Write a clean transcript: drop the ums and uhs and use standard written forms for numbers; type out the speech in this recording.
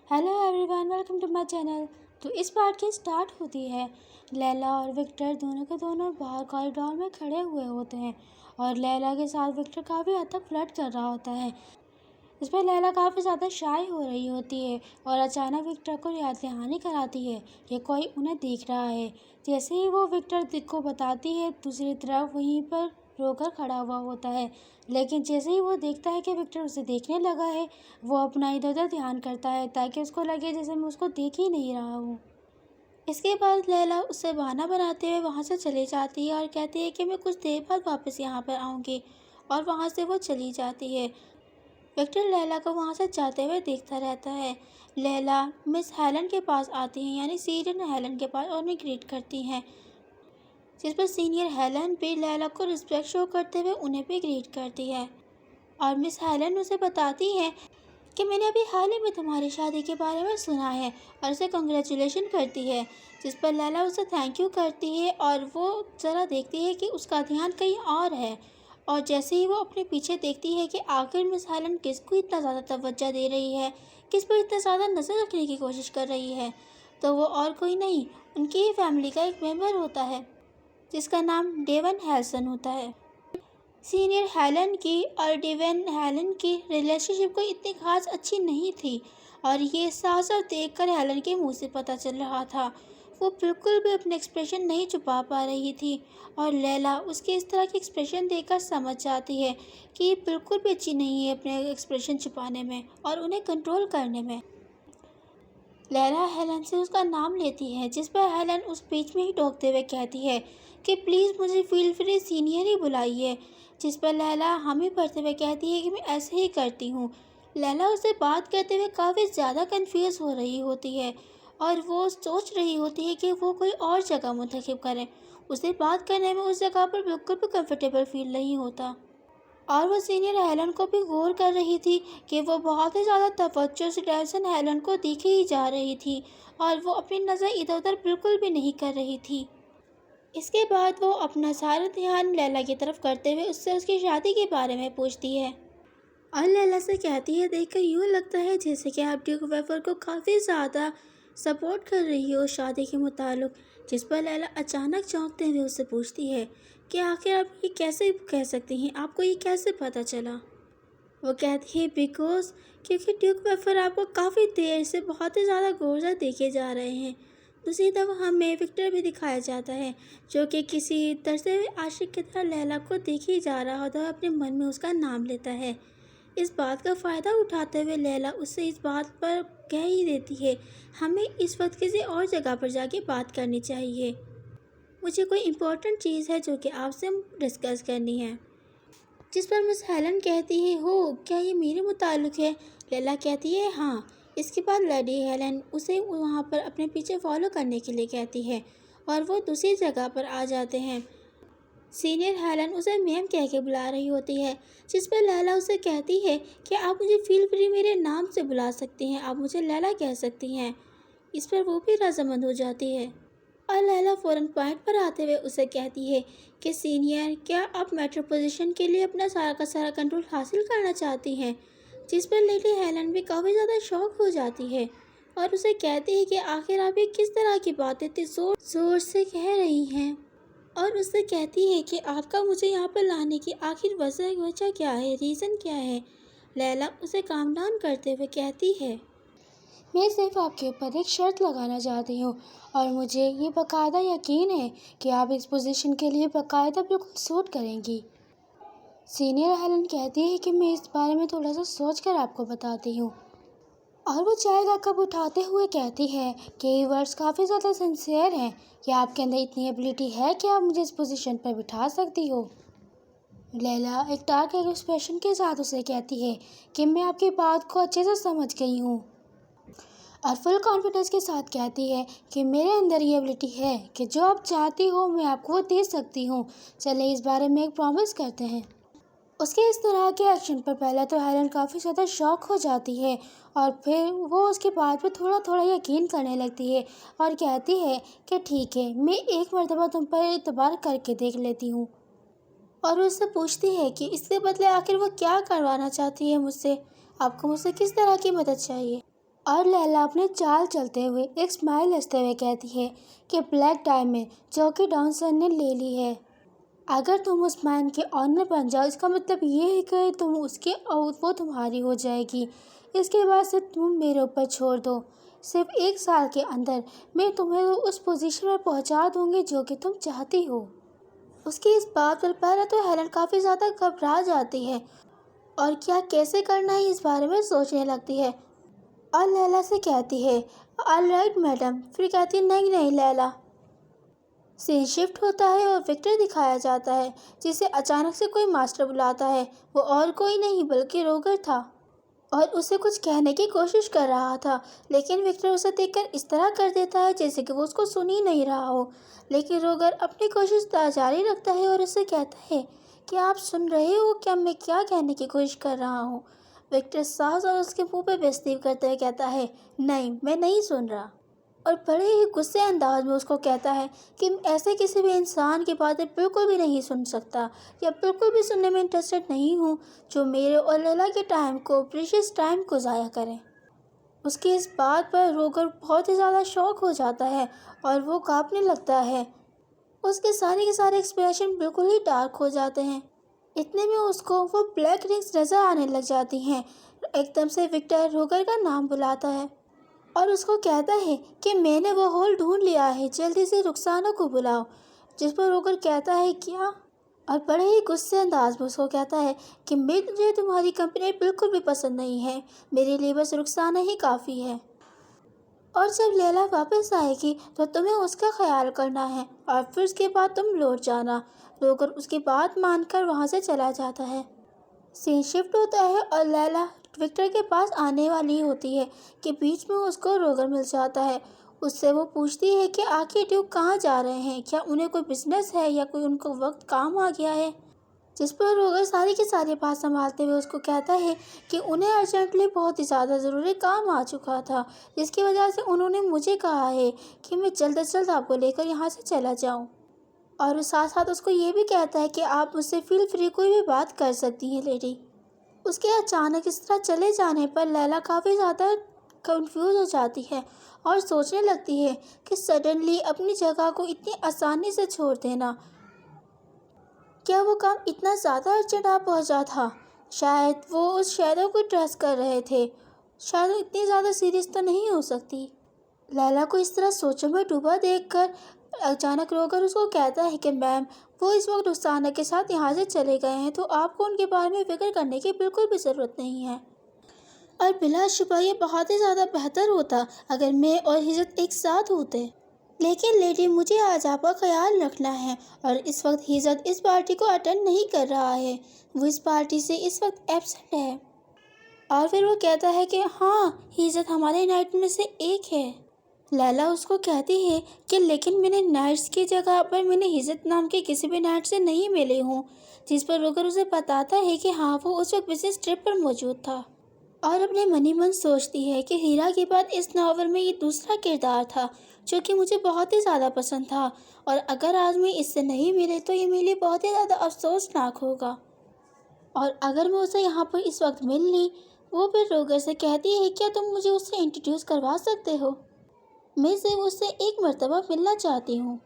Hello everyone, welcome to my channel. तो इस part की स्टार्ट होती है। लैला और विक्टर दोनों के दोनों बाहर कॉरिडोर में खड़े हुए होते हैं और लैला के साथ विक्टर काफ़ी हद तक फ्लर्ट कर रहा होता है। इस पर लैला काफ़ी ज़्यादा शाय हो रही होती है और अचानक विक्टर को याद दहानी कराती है कि कोई उन्हें देख रहा है। जैसे ही वो विक्टर को बताती है, दूसरी तरफ वहीं पर रोकर खड़ा हुआ होता है, लेकिन जैसे ही वो देखता है कि विक्टर उसे देखने लगा है, वो अपना इधर उधर ध्यान करता है ताकि उसको लगे जैसे मैं उसको देख ही नहीं रहा हूँ। इसके बाद लैला उससे बहाना बनाते हुए वहाँ से चली जाती है और कहती है कि मैं कुछ देर बाद वापस यहाँ पर आऊँगी, और वहाँ से वो चली जाती है। विक्टर लैला को वहाँ से जाते हुए देखता रहता है। लैला मिस हेलन के पास आती हैं, यानी सीनियर हेलन के पास, और उन्हें ग्रीट करती हैं, जिस पर सीनियर हेलन भी लैला को रिस्पेक्ट शो करते हुए उन्हें भी ग्रीट करती है। और मिस हेलन उसे बताती है कि मैंने अभी हाल ही में तुम्हारी शादी के बारे में सुना है, और उसे कंग्रेचुलेशन करती है, जिस पर लैला उसे थैंक यू करती है और वो ज़रा देखती है कि उसका ध्यान कहीं और है। और जैसे ही वो अपने पीछे देखती है कि आखिर मिस हेलन किसको इतना ज़्यादा तवज्जो दे रही है, किस पर इतना ज़्यादा नज़र रखने की कोशिश कर रही है, तो वो और कोई नहीं, उनकी ही फैमिली का एक मेम्बर होता है, जिसका नाम डेवन हेल्सन होता है। सीनियर हेलन की और डेवन हेलन की रिलेशनशिप कोई इतनी खास अच्छी नहीं थी, और ये साफ साफ देख कर हेलन के मुँह से पता चल रहा था। वो बिल्कुल भी अपने एक्सप्रेशन नहीं छुपा पा रही थी, और लैला उसके इस तरह के एक्सप्रेशन देखकर समझ जाती है कि ये बिल्कुल भी अच्छी नहीं है अपने एक्सप्रेशन छुपाने में और उन्हें कंट्रोल करने में। लैला हेलन से उसका नाम लेती है, जिस पर हेलन उस बीच में ही टोकते हुए कहती है कि प्लीज़ मुझे फील फ्री सीनियर ही बुलाइए, जिस पर लैला हामी भरते हुए कहती है कि मैं ऐसे ही करती हूँ। लैला उससे बात करते हुए काफ़ी ज़्यादा कंफ्यूज हो रही होती है और वो सोच रही होती है कि वो कोई और जगह मुंतखब करें। उसे बात करने में उस जगह पर बिल्कुल भी कंफर्टेबल फील नहीं होता, और वो सीनियर हेलन को भी गौर कर रही थी कि वो बहुत ही ज़्यादा तवज्जो से डेविसन हेलन को देखे ही जा रही थी, और वो अपनी नज़र इधर उधर बिल्कुल भी नहीं कर रही थी। इसके बाद वो अपना सारा ध्यान लैला की तरफ करते हुए उससे उसकी शादी के बारे में पूछती है, और लैला से कहती है, देखकर यूँ लगता है जैसे कि आप ड्यूक वेफर को काफ़ी ज़्यादा सपोर्ट कर रही हो शादी के मुताल्लिक। जिस पर लैला अचानक चौंकते हुए उससे पूछती है कि आखिर आप ये कैसे कह सकती हैं, आपको ये कैसे पता चला। वो कहती है बिकॉज क्योंकि ड्यूक वेफर आपको काफ़ी देर से बहुत ही ज़्यादा गौर से देखे जा रहे हैं। दूसरी तरफ हमें विक्टर भी दिखाया जाता है, जो कि किसी तरसे हुए आशिक की तरह लैला को देखे ही जा रहा होता है, अपने मन में उसका नाम लेता है। इस बात का फ़ायदा उठाते हुए लैला उससे इस बात पर कह ही देती है, हमें इस वक्त किसी और जगह पर जाके बात करनी चाहिए, मुझे कोई इम्पोर्टेंट चीज़ है जो कि आपसे डिस्कस करनी है। जिस पर मिस हेलन कहती है, हो क्या ये मेरे मुताल्लिक है। लैला कहती है हाँ। इसके बाद लेडी हेलन उसे वहाँ पर अपने पीछे फॉलो करने के लिए कहती है और वो दूसरी जगह पर आ जाते हैं। सीनियर हेलन उसे मैम कह के बुला रही होती है, जिस पर लैला उसे कहती है कि आप मुझे फील फ्री मेरे नाम से बुला सकती हैं, आप मुझे लैला कह सकती हैं। इस पर वो भी रजामंद हो जाती है, और लैला फ़ौरन पॉइंट पर आते हुए उसे कहती है कि सीनियर, क्या आप मेट्रो पोजीशन के लिए अपना सारा का सारा कंट्रोल हासिल करना चाहती हैं। जिस पर लेडी हेलन भी काफ़ी ज़्यादा शॉक हो जाती है और उसे कहती है कि आखिर आप ये किस तरह की बातें इतनी ज़ोर ज़ोर से कह रही हैं, और उससे कहती है कि आपका मुझे यहाँ पर लाने की आखिर वजह क्या है, रीज़न क्या है। लैला उसे काम डाउन करते हुए कहती है, मैं सिर्फ आपके ऊपर एक शर्त लगाना चाहती हूँ, और मुझे ये बाकायदा यकीन है कि आप इस पोजीशन के लिए बाकायदा बिल्कुल सूट करेंगी। सीनियर हेलन कहती है कि मैं इस बारे में थोड़ा सा सोच कर आपको बताती हूँ, और वो चाय का कप उठाते हुए कहती है कि ये वर्ड्स काफ़ी ज़्यादा सिंसियर हैं, कि आपके अंदर इतनी एबिलिटी है कि आप मुझे इस पोजीशन पर बिठा सकती हो। लैला एक डार्क एक्सप्रेशन के साथ उसे कहती है कि मैं आपकी बात को अच्छे से समझ गई हूँ, और फुल कॉन्फिडेंस के साथ कहती है कि मेरे अंदर ये एबिलिटी है कि जो आप चाहती हो मैं आपको वो दे सकती हूँ। चले इस बारे में एक प्रॉमिस करते हैं। उसके इस तरह के एक्शन पर पहले तो हेलन काफ़ी ज़्यादा शॉक हो जाती है, और फिर वो उसके बात पर थोड़ा थोड़ा यकीन करने लगती है और कहती है कि ठीक है, मैं एक मर्तबा तुम पर एतबार करके देख लेती हूँ। और वो उससे पूछती है कि इसके बदले आखिर वो क्या करवाना चाहती है मुझसे, आपको मुझसे किस तरह की मदद चाहिए। اور لیلا اپنے چال چلتے ہوئے ایک اسمائل ہنستے ہوئے کہتی ہے کہ بلیک ڈائمنڈ جو کہ ڈانسن نے لے لی ہے، اگر تم اس مائن کے آنر بن جاؤ اس کا مطلب یہ ہے کہ تم اس کے وہ تمہاری ہو جائے گی۔ اس کے بعد سے تم میرے اوپر چھوڑ دو، صرف 1 سال کے اندر میں تمہیں اس پوزیشن میں پہنچا دوں گی جو کہ تم چاہتی ہو۔ اس کی اس بات پر پہلے تو ہیلن کافی زیادہ گھبرا جاتی ہے اور کیا کیسے کرنا ہے اس بارے میں سوچنے لگتی ہے، اور لیلا سے کہتی ہے آل رائٹ میڈم، پھر کہتی ہے نہیں نہیں لیلا۔ سین شفٹ ہوتا ہے اور وکٹر دکھایا جاتا ہے جسے اچانک سے کوئی ماسٹر بلاتا ہے۔ وہ اور کوئی نہیں بلکہ روگر تھا اور اسے کچھ کہنے کی کوشش کر رہا تھا، لیکن وکٹر اسے دیکھ کر اس طرح کر دیتا ہے جیسے کہ وہ اس کو سن ہی نہیں رہا ہو، لیکن روگر اپنی کوشش جاری رکھتا ہے اور اسے کہتا ہے کہ آپ سن رہے ہو کیا میں کیا کہنے کی کوشش کر رہا ہوں؟ وکٹر سانس اور اس کے منہ پہ بیزتی کرتے ہوئے کہتا ہے نہیں میں نہیں سن رہا، اور بڑے ہی غصے انداز میں اس کو کہتا ہے کہ ایسے کسی بھی انسان کی باتیں بالکل بھی نہیں سن سکتا یا بالکل بھی سننے میں انٹرسٹڈ نہیں ہوں جو میرے اور لیلا کے ٹائم کو پریشیس ٹائم کو ضائع کریں۔ اس کی اس بات پر روگر بہت ہی زیادہ شوق ہو جاتا ہے اور وہ کانپنے لگتا ہے، اس کے سارے ایکسپریشن بالکل ہی ڈارک ہو جاتے ہیں۔ اتنے میں اس کو وہ بلیک رنگز نظر آنے لگ جاتی ہیں۔ ایک دم سے وکٹر روگر کا نام بلاتا ہے اور اس کو کہتا ہے کہ میں نے وہ ہول ڈھونڈ لیا ہے، جلدی سے رخسانہ کو بلاؤ، جس پر روگر کہتا ہے کیا، اور بڑے ہی غصے انداز میں اس کو کہتا ہے کہ مجھے تمہاری کمپنی بالکل بھی پسند نہیں ہے، میرے لیے بس رخسانہ ہی کافی ہے، اور جب لیلا واپس آئے گی تو تمہیں اس کا خیال کرنا ہے اور پھر اس کے بعد تم لوٹ جانا۔ روگر اس کی بات مان کر وہاں سے چلا جاتا ہے۔ سین شفٹ ہوتا ہے اور لیلا وکٹر کے پاس آنے والی ہوتی ہے کہ بیچ میں اس کو روگر مل جاتا ہے۔ اس سے وہ پوچھتی ہے کہ آخر ڈیوک کہاں جا رہے ہیں، کیا انہیں کوئی بزنس ہے یا کوئی ان کو وقت کام آ گیا ہے، جس پر روگر ساری کی ساری بات سنبھالتے ہوئے اس کو کہتا ہے کہ انہیں ارجنٹلی بہت ہی زیادہ ضروری کام آ چکا تھا، جس کی وجہ سے انہوں نے مجھے کہا ہے کہ میں جلد از جلد آپ کو لے کر یہاں سے چلا جاؤں، اور ساتھ ساتھ اس کو یہ بھی کہتا ہے کہ آپ مجھ سے فیل فری کوئی بھی بات کر سکتی ہیں لیڈی۔ اس کے اچانک اس طرح چلے جانے پر لیلا کافی زیادہ کنفیوز ہو جاتی ہے اور سوچنے لگتی ہے کہ سڈنلی اپنی جگہ کو اتنی آسانی سے چھوڑ دینا، کیا وہ کام اتنا زیادہ ارجنٹ آ پہنچا تھا؟ شاید وہ اس شیڈو کو ٹریس کر رہے تھے، شاید وہ اتنی زیادہ سیریس تو نہیں ہو سکتی۔ لیلا کو اس طرح سوچوں میں ڈوبا دیکھ کر اچانک روگر اس کو کہتا ہے کہ میم وہ اس وقت رخسانہ کے ساتھ یہاں سے چلے گئے ہیں، تو آپ کو ان کے بارے میں فکر کرنے کی بالکل بھی ضرورت نہیں ہے، اور بلا شبہ یہ بہت ہی زیادہ بہتر ہوتا اگر میں اور ہجرت ایک ساتھ ہوتے، لیکن لیڈی مجھے آج آپ کا خیال رکھنا ہے اور اس وقت ہجرت اس پارٹی کو اٹینڈ نہیں کر رہا ہے، وہ اس پارٹی سے اس وقت ایبسنٹ ہے، اور پھر وہ کہتا ہے کہ ہاں ہجرت ہمارے نائٹ میں سے ایک ہے۔ لیلا اس کو کہتی ہے کہ لیکن میں نے نائٹس کی جگہ پر میں نے ہجرت نام کے کسی بھی نائٹ سے نہیں ملے ہوں، جس پر روگر اسے بتاتا ہے کہ ہاں وہ اس وقت بزنس ٹرپ پر موجود تھا، اور اپنے منی من سوچتی ہے کہ ہیرا کے بعد اس ناول میں یہ دوسرا کردار تھا جو کہ مجھے بہت ہی زیادہ پسند تھا، اور اگر آج میں اس سے نہیں ملے تو یہ میرے لیے بہت ہی زیادہ افسوسناک ہوگا، اور اگر میں اسے یہاں پر اس وقت مل لی۔ وہ پھر روگر سے کہتی ہے کیا تم مجھے اس سے انٹروڈیوس کروا سکتے ہو، میں صرف اس سے ایک مرتبہ ملنا چاہتی ہوں۔